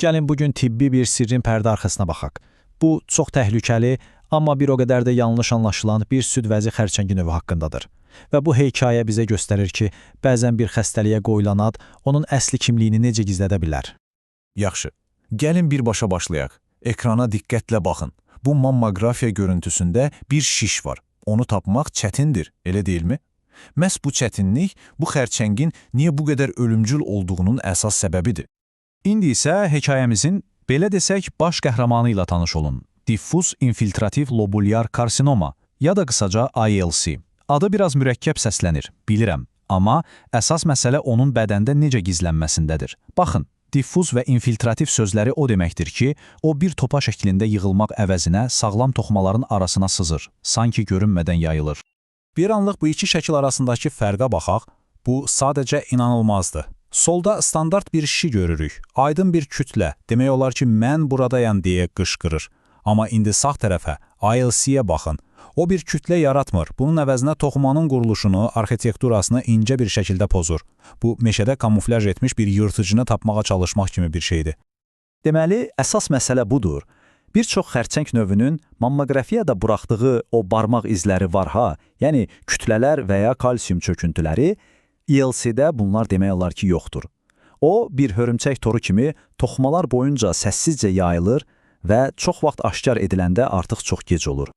Gəlin bugün tibbi bir sirrin pərdə arxasına baxaq. Bu çox təhlükəli, amma bir o qədər də yanlış anlaşılan bir süd vəzi xərçəngi növü haqqındadır. Və bu hekayə bizə göstərir ki, bəzən bir xəstəliyə qoyulan ad onun əsli kimliyini necə gizlədə bilər. Yaxşı, gəlin birbaşa başlayaq. Ekrana diqqətlə baxın. Bu mammografiya görüntüsündə bir şiş var. Onu tapmaq çətindir, elə deyilmi? Məhz bu çətinlik bu xərçəngin niyə bu qədər ölümcül olduğunun əsas səbəbidir. İndi isə hekayəmizin, belə desək, baş qəhrəmanı ilə tanış olun. Diffuz infiltrativ lobulyar karsinoma, ya da qısaca ILC. Adı biraz mürəkkəb səslənir, bilirəm. Amma əsas məsələ onun bədəndə necə gizlənməsindədir. Baxın, diffuz və infiltrativ sözləri o deməkdir ki, o bir topa şəklində yığılmaq əvəzinə sağlam toxumaların arasına sızır, sanki görünmədən yayılır. Bir anlıq bu iki şəkil arasındakı fərqə baxaq, bu sadəcə inanılmazdır. Solda standart bir şişi görürük, aydın bir kütlə, demək olar ki, mən buradayam deyə qışqırır. Amma indi sağ tərəfə, ILC-yə baxın. O bir kütlə yaratmır, bunun əvəzinə toxumanın quruluşunu, arxitekturasını incə bir şəkildə pozur. Bu, meşədə kamuflaj etmiş bir yırtıcını tapmağa çalışmaq kimi bir şeydir. Deməli, əsas məsələ budur. Bir çox xərçəng növünün mammografiyada buraxdığı o barmaq izləri var ha, yəni kütlələr və ya kalsium çöküntüləri, ILC-də bunlar demək olar ki, yoxdur. O, bir hörümçək toru kimi toxumalar boyunca səssizcə yayılır və çox vaxt aşkar ediləndə artıq çox gec olur.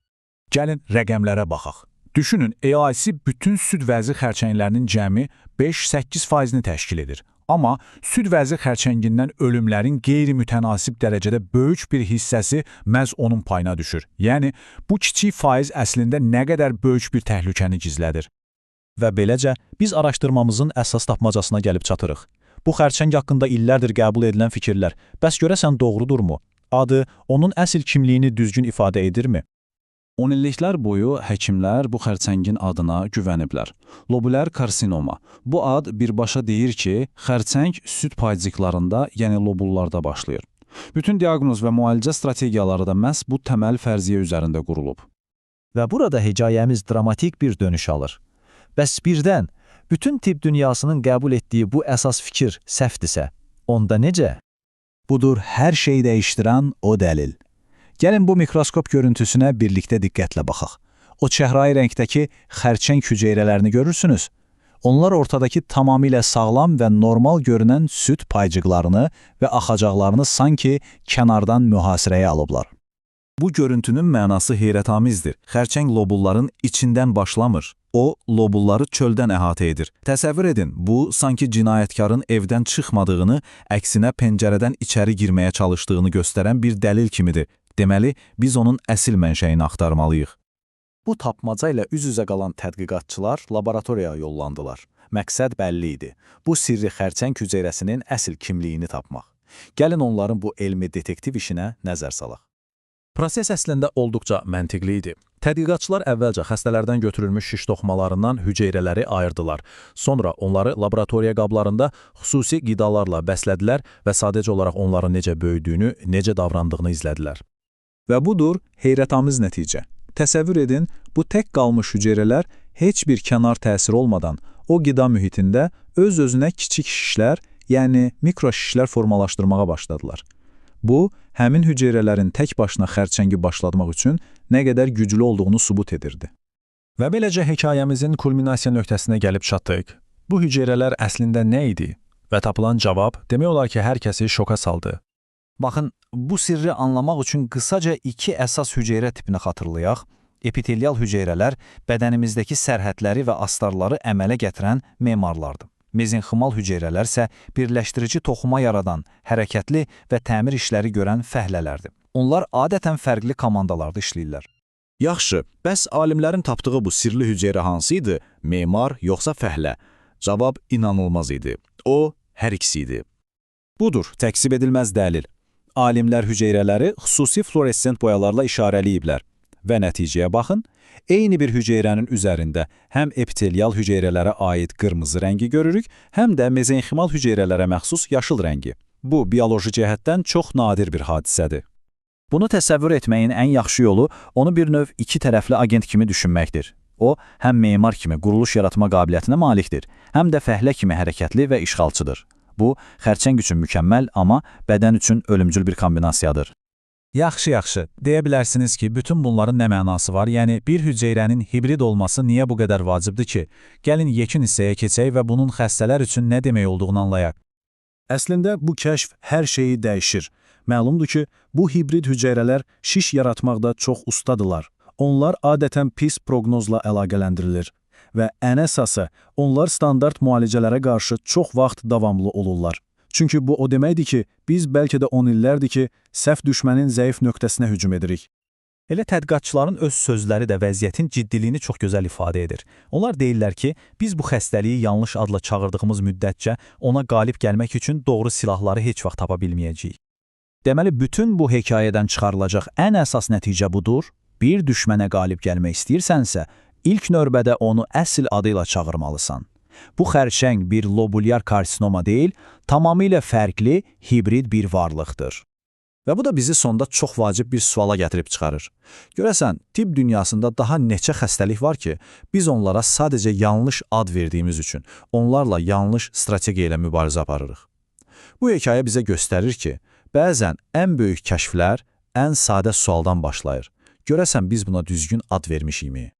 Gəlin rəqəmlərə baxaq. Düşünün, AIC bütün süd vəzi xərçənglərinin cəmi 5-8%-ni təşkil edir. Amma süd vəzi xərçəngindən ölümlərin qeyri-mütənasib dərəcədə böyük bir hissəsi məhz onun payına düşür. Yəni, bu kiçik faiz əslində nə qədər böyük bir təhlükəni gizlədir. Və beləcə, biz araşdırmamızın əsas tapmacasına gəlib çatırıq. Bu xərçəng haqqında illərdir qəbul edilən fikirlər, bəs görəsən doğrudurmu? Adı, onun əsl kimliyini düzgün ifadə edirmi? 10 illiklər boyu həkimlər bu xərçəngin adına güvəniblər. Lobulyar karsinoma. Bu ad birbaşa deyir ki, xərçəng süd paycıqlarında, yəni lobullarda başlayır. Bütün diaqnoz və müalicə strategiyaları da məhz bu təməl fərziyyə üzərində qurulub. Və burada hekayəmiz dramatik bir dönüş alır. Bəs birdən, bütün tibb dünyasının qəbul etdiyi bu əsas fikir səhvdirsə, onda necə? Budur hər şeyi dəyişdirən o dəlil. Gəlin bu mikroskop görüntüsünə birlikdə diqqətlə baxaq. O çəhrayı rəngdəki xərçəng hüceyrələrini görürsünüz. Onlar ortadakı tamamilə sağlam və normal görünən süd paycıqlarını və axacaqlarını sanki kənardan mühasirəyə alıblar. Bu görüntünün mənası heyrətamizdir. Xərçəng lobulların içindən başlamır. O, lobulları çöldən əhatə edir. Təsəvvür edin, bu, sanki cinayətkarın evdən çıxmadığını, əksinə pəncərədən içəri girməyə çalışdığını göstərən bir dəlil kimidir. Deməli, biz onun əsl mənşəyini axtarmalıyıq. Bu tapmaca ilə üz-üzə qalan tədqiqatçılar laboratoriyaya yollandılar. Məqsəd bəlli idi. Bu sirri xərçəng hüceyrəsinin əsl kimliyini tapmaq. Gəlin onların bu elmi detektiv işinə nəzər salaq. Proses əslində olduqca məntiqli idi. Tədqiqatçılar əvvəlcə xəstələrdən götürülmüş şiş toxumalarından hüceyrələri ayırdılar. Sonra onları laboratoriya qablarında xüsusi qidalarla bəslədilər və sadəcə olaraq onların necə böyüdüyünü, necə davrandığını izlədilər. Və budur heyrətamiz nəticə. Təsəvvür edin, bu tək qalmış hüceyrələr heç bir kənar təsir olmadan o qida mühitində öz-özünə kiçik şişlər, yəni mikro şişlər formalaşdırmağa başladılar. Bu, həmin hüceyrələrin tək başına xərçəngi başlatmaq üçün nə qədər güclü olduğunu sübut edirdi. Və beləcə hekayəmizin kulminasiya nöqtəsinə gəlib çatdıq. Bu hüceyrələr əslində nə idi? Və tapılan cavab demək olar ki, hər kəsi şoka saldı. Baxın, bu sirri anlamaq üçün qısaca iki əsas hüceyrə tipini xatırlayaq. Epitelial hüceyrələr bədənimizdəki sərhədləri və astarları əmələ gətirən memarlardır. Mezenximal hüceyrələr isə birləşdirici toxuma yaradan, hərəkətli və təmir işləri görən fəhlələrdir. Onlar adətən fərqli komandalarda işləyirlər. Yaxşı, bəs alimlərin tapdığı bu sirli hüceyrə hansı idi? Memar yoxsa fəhlə? Cavab inanılmaz idi. O, hər ikisi idi. Budur, təksib edilməz dəlil. Alimlər hüceyrələri xüsusi fluorescent boyalarla işarələyiblər. Və nəticəyə baxın, eyni bir hüceyrənin üzərində həm epitelial hüceyrələrə aid qırmızı rəngi görürük, həm də mezenximal hüceyrələrə məxsus yaşıl rəngi. Bu, bioloji cəhətdən çox nadir bir hadisədir. Bunu təsəvvür etməyin ən yaxşı yolu onu bir növ iki tərəfli agent kimi düşünməkdir. O, həm memar kimi quruluş yaratma qabiliyyətinə malikdir, həm də fəhlə kimi hərəkətli və işğalçıdır. Bu, xərçəng üçün mükəmməl, amma bədən üçün ölümcül bir kombinasiyadır. Yaxşı. Deyə bilərsiniz ki, bütün bunların nə mənası var? Yəni, bir hüceyrənin hibrid olması niyə bu qədər vacibdir ki? Gəlin yekun hissəyə keçək və bunun xəstələr üçün nə demək olduğunu anlayaq. Əslində bu kəşf hər şeyi dəyişir. Məlumdur ki, bu hibrid hüceyrələr şiş yaratmaqda çox ustadılar. Onlar adətən pis proqnozla əlaqələndirilir və ən əsası, onlar standart müalicələrə qarşı çox vaxt davamlı olurlar. Çünki bu o deməkdir ki, biz bəlkə də 10 illərdir ki, səhv düşmənin zəif nöqtəsinə hücum edirik. Elə tədqiqatçıların öz sözləri də vəziyyətin ciddiliyini çox gözəl ifadə edir. Onlar deyirlər ki, biz bu xəstəliyi yanlış adla çağırdığımız müddətcə ona qalib gəlmək üçün doğru silahları heç vaxt tapa bilməyəcəyik. Deməli, bütün bu hekayədən çıxarılacaq ən əsas nəticə budur. Bir düşmənə qalib gəlmək istəyirsənsə, ilk növbədə onu əsl adı ilə çağırmalısan. Bu xərçəng bir lobulyar karsinoma deyil, tamamilə fərqli, hibrid bir varlıqdır. Və bu da bizi sonda çox vacib bir suala gətirib çıxarır. Görəsən, tibb dünyasında daha neçə xəstəlik var ki, biz onlara sadəcə yanlış ad verdiyimiz üçün, onlarla yanlış strategiya ilə mübarizə aparırıq. Bu hekayə bizə göstərir ki, bəzən ən böyük kəşflər ən sadə sualdan başlayır. Görəsən biz buna düzgün ad vermişikmi?